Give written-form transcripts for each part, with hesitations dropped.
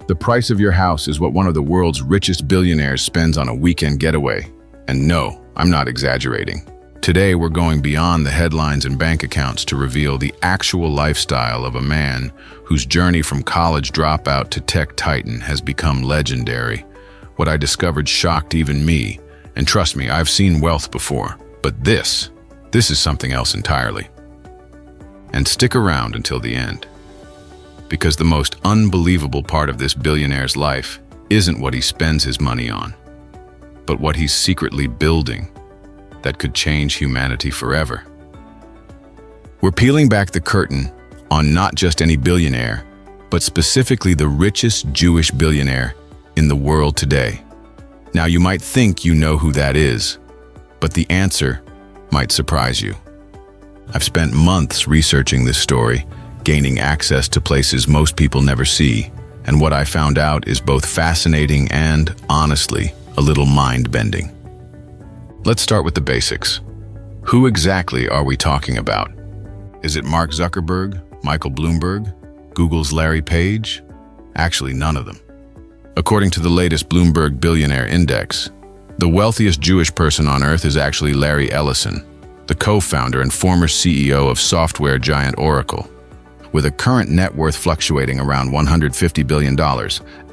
The price of your house is what one of the world's richest billionaires spends on a weekend getaway. And no, I'm not exaggerating. Today, we're going beyond the headlines and bank accounts to reveal the actual lifestyle of a man whose journey from college dropout to tech titan has become legendary. What I discovered shocked even me. And trust me, I've seen wealth before. But this is something else entirely. And stick around until the end. Because the most unbelievable part of this billionaire's life isn't what he spends his money on, but what he's secretly building that could change humanity forever. We're peeling back the curtain on not just any billionaire, but specifically the richest Jewish billionaire in the world today. Now, you might think you know who that is, but the answer might surprise you. I've spent months researching this story, gaining access to places most people never see, and what I found out is both fascinating and, honestly, a little mind-bending. Let's start with the basics. Who exactly are we talking about? Is it Mark Zuckerberg, Michael Bloomberg, Google's Larry Page? Actually, none of them. According to the latest Bloomberg Billionaire Index, the wealthiest Jewish person on earth is actually Larry Ellison, the co-founder and former CEO of software giant Oracle. With a current net worth fluctuating around $150 billion,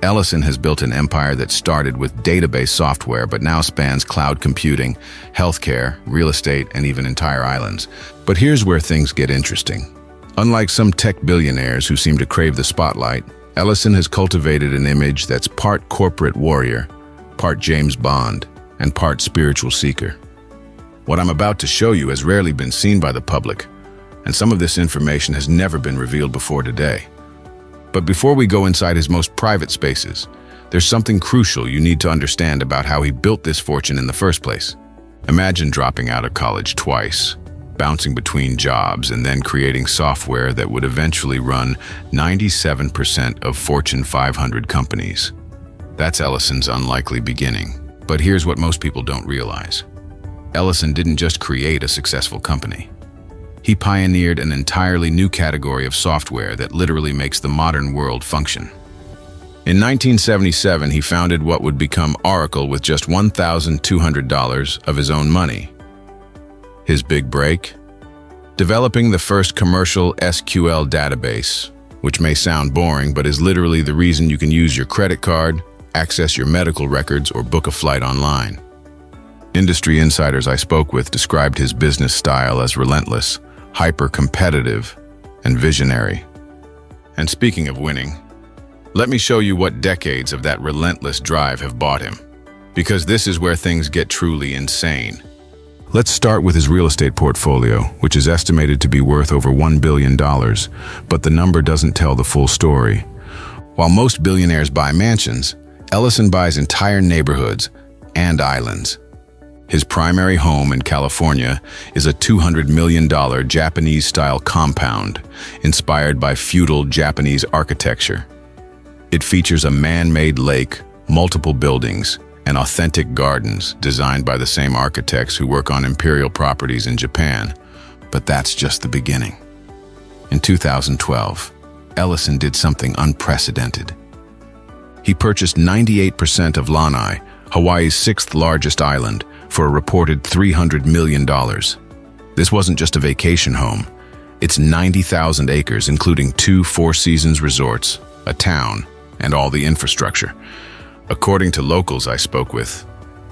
Ellison has built an empire that started with database software but now spans cloud computing, healthcare, real estate, and even entire islands. But here's where things get interesting. Unlike some tech billionaires who seem to crave the spotlight, Ellison has cultivated an image that's part corporate warrior, part James Bond, and part spiritual seeker. What I'm about to show you has rarely been seen by the public, and some of this information has never been revealed before today. But before we go inside his most private spaces, there's something crucial you need to understand about how he built this fortune in the first place. Imagine dropping out of college twice, bouncing between jobs, and then creating software that would eventually run 97% of Fortune 500 companies. That's Ellison's unlikely beginning. But here's what most people don't realize. Ellison didn't just create a successful company. He pioneered an entirely new category of software that literally makes the modern world function. In 1977, he founded what would become Oracle with just $1,200 of his own money. His big break? Developing the first commercial SQL database, which may sound boring but is literally the reason you can use your credit card, access your medical records, or book a flight online. Industry insiders I spoke with described his business style as relentless, hyper-competitive, and visionary. And speaking of winning, let me show you what decades of that relentless drive have bought him. Because this is where things get truly insane. Let's start with his real estate portfolio, which is estimated to be worth over $1 billion, but the number doesn't tell the full story. While most billionaires buy mansions, Ellison buys entire neighborhoods and islands. His primary home in California is a $200 million Japanese-style compound inspired by feudal Japanese architecture. It features a man-made lake, multiple buildings, and authentic gardens designed by the same architects who work on imperial properties in Japan. But that's just the beginning. In 2012, Ellison did something unprecedented. He purchased 98% of Lanai, Hawaii's sixth largest island, for a reported $300 million. This wasn't just a vacation home. It's 90,000 acres, including 2 Four Seasons resorts, a town, and all the infrastructure. According to locals I spoke with,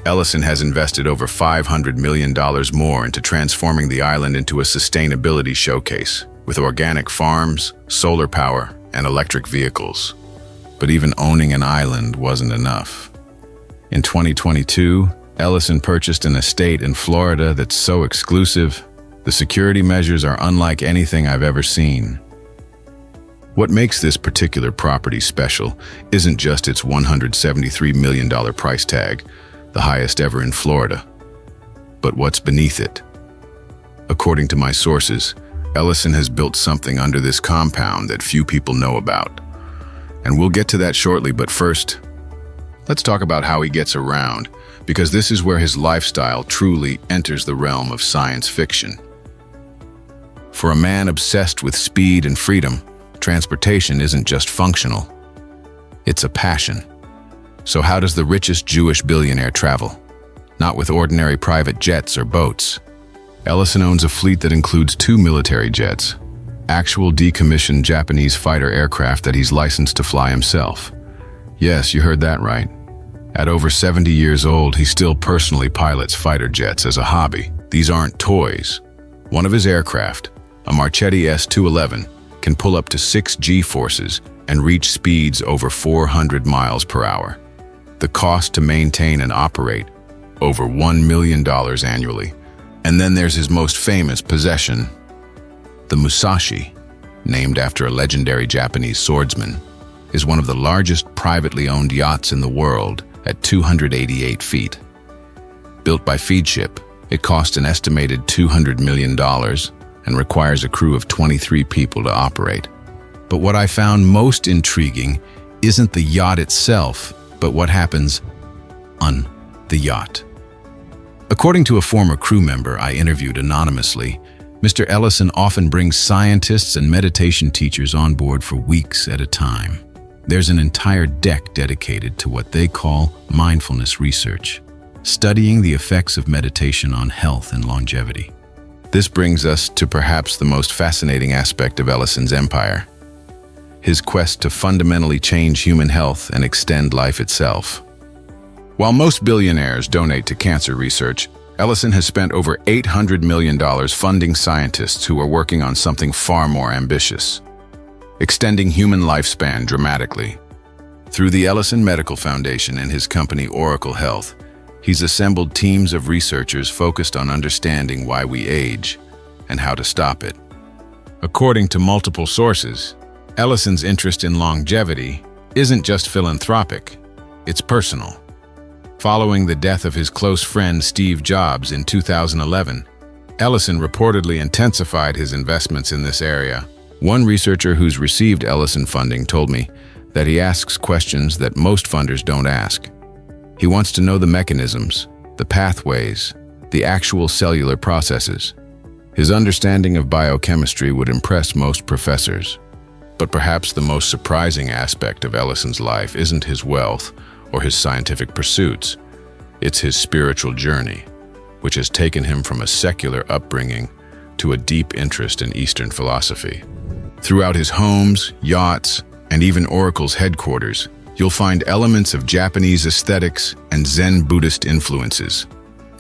Ellison has invested over $500 million more into transforming the island into a sustainability showcase, with organic farms, solar power, and electric vehicles. But even owning an island wasn't enough. In 2022, Ellison purchased an estate in Florida that's so exclusive, the security measures are unlike anything I've ever seen. What makes this particular property special isn't just its $173 million price tag, the highest ever in Florida, but what's beneath it. According to my sources, Ellison has built something under this compound that few people know about. And we'll get to that shortly, but first, let's talk about how he gets around, because this is where his lifestyle truly enters the realm of science fiction. For a man obsessed with speed and freedom, transportation isn't just functional. It's a passion. So how does the richest Jewish billionaire travel? Not with ordinary private jets or boats. Ellison owns a fleet that includes 2 military jets, actual decommissioned Japanese fighter aircraft that he's licensed to fly himself. Yes, you heard that right. At over 70 years old, he still personally pilots fighter jets as a hobby. These aren't toys. One of his aircraft, a Marchetti S-211, can pull up to 6 G-forces and reach speeds over 400 miles per hour. The cost to maintain and operate, over $1 million annually. And then there's his most famous possession, the Musashi, named after a legendary Japanese swordsman, is one of the largest privately owned yachts in the world at 288 feet. Built by Feedship, it cost an estimated $200 million and requires a crew of 23 people to operate. But what I found most intriguing isn't the yacht itself, but what happens on the yacht. According to a former crew member I interviewed anonymously, Mr. Ellison often brings scientists and meditation teachers on board for weeks at a time. There's an entire deck dedicated to what they call mindfulness research, studying the effects of meditation on health and longevity. This brings us to perhaps the most fascinating aspect of Ellison's empire, his quest to fundamentally change human health and extend life itself. While most billionaires donate to cancer research, Ellison has spent over $800 million funding scientists who are working on something far more ambitious, extending human lifespan dramatically. Through the Ellison Medical Foundation and his company Oracle Health, he's assembled teams of researchers focused on understanding why we age and how to stop it. According to multiple sources, Ellison's interest in longevity isn't just philanthropic, it's personal. Following the death of his close friend Steve Jobs in 2011, Ellison reportedly intensified his investments in this area. One researcher who's received Ellison funding told me that he asks questions that most funders don't ask. He wants to know the mechanisms, the pathways, the actual cellular processes. His understanding of biochemistry would impress most professors. But perhaps the most surprising aspect of Ellison's life isn't his wealth or his scientific pursuits. It's his spiritual journey, which has taken him from a secular upbringing to a deep interest in Eastern philosophy. Throughout his homes, yachts, and even Oracle's headquarters, you'll find elements of Japanese aesthetics and Zen Buddhist influences.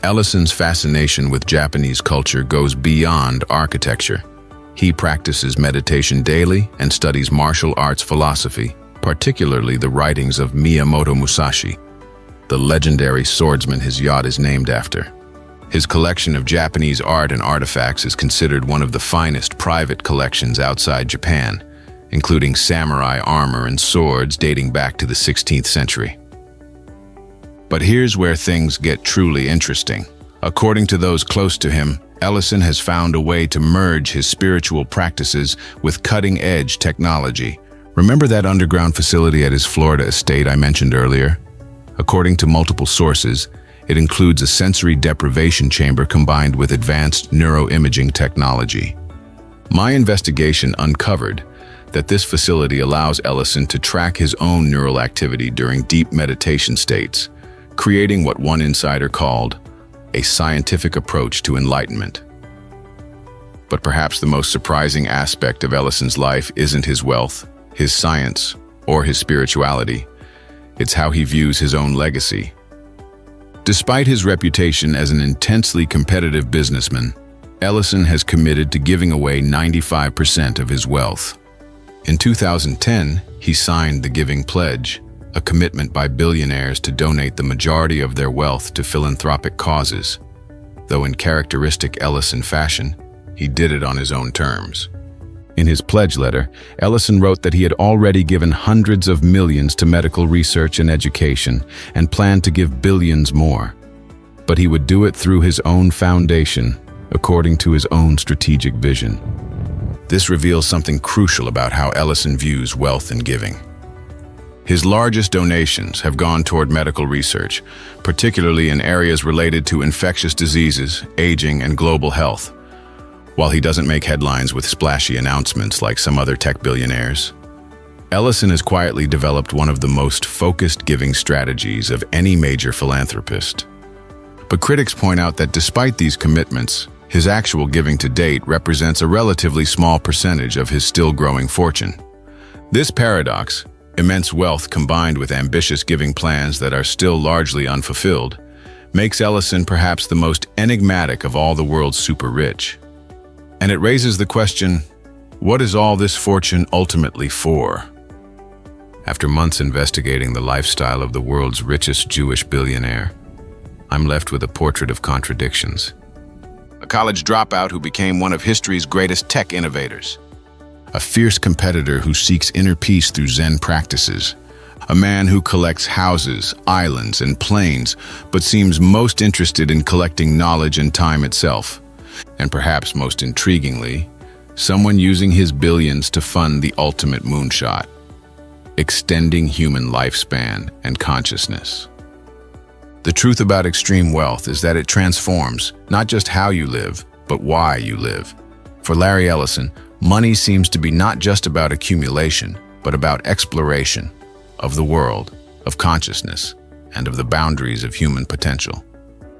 Ellison's fascination with Japanese culture goes beyond architecture. He practices meditation daily and studies martial arts philosophy, particularly the writings of Miyamoto Musashi, the legendary swordsman his yacht is named after. His collection of Japanese art and artifacts is considered one of the finest private collections outside Japan, including samurai armor and swords dating back to the 16th century. But here's where things get truly interesting. According to those close to him, Ellison has found a way to merge his spiritual practices with cutting-edge technology. Remember that underground facility at his Florida estate I mentioned earlier? According to multiple sources, it includes a sensory deprivation chamber combined with advanced neuroimaging technology. My investigation uncovered that this facility allows Ellison to track his own neural activity during deep meditation states, creating what one insider called a scientific approach to enlightenment. But perhaps the most surprising aspect of Ellison's life isn't his wealth, his science, or his spirituality. It's how he views his own legacy. Despite his reputation as an intensely competitive businessman, Ellison has committed to giving away 95% of his wealth. In 2010, he signed the Giving Pledge, a commitment by billionaires to donate the majority of their wealth to philanthropic causes. Though in characteristic Ellison fashion, he did it on his own terms. In his pledge letter, Ellison wrote that he had already given hundreds of millions to medical research and education and planned to give billions more. But he would do it through his own foundation, according to his own strategic vision. This reveals something crucial about how Ellison views wealth and giving. His largest donations have gone toward medical research, particularly in areas related to infectious diseases, aging, and global health. While he doesn't make headlines with splashy announcements like some other tech billionaires, Ellison has quietly developed one of the most focused giving strategies of any major philanthropist. But critics point out that despite these commitments, his actual giving to date represents a relatively small percentage of his still growing fortune. This paradox, immense wealth combined with ambitious giving plans that are still largely unfulfilled, makes Ellison perhaps the most enigmatic of all the world's super rich. And it raises the question, what is all this fortune ultimately for? After months investigating the lifestyle of the world's richest Jewish billionaire, I'm left with a portrait of contradictions. A college dropout who became one of history's greatest tech innovators. A fierce competitor who seeks inner peace through Zen practices. A man who collects houses, islands, and planes, but seems most interested in collecting knowledge and time itself. And perhaps most intriguingly, someone using his billions to fund the ultimate moonshot. Extending human lifespan and consciousness. The truth about extreme wealth is that it transforms not just how you live, but why you live. For Larry Ellison, money seems to be not just about accumulation, but about exploration of the world, of consciousness, and of the boundaries of human potential.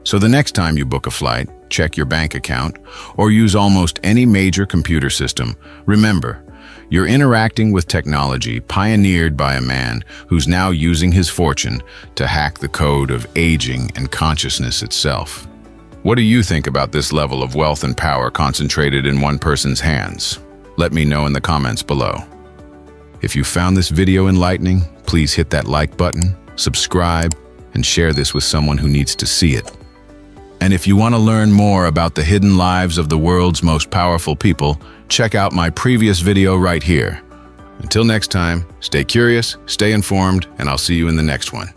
So the next time you book a flight, check your bank account, or use almost any major computer system, remember, you're interacting with technology pioneered by a man who's now using his fortune to hack the code of aging and consciousness itself. What do you think about this level of wealth and power concentrated in one person's hands? Let me know in the comments below. If you found this video enlightening, please hit that like button, subscribe, and share this with someone who needs to see it. And if you want to learn more about the hidden lives of the world's most powerful people, check out my previous video right here. Until next time, stay curious, stay informed, and I'll see you in the next one.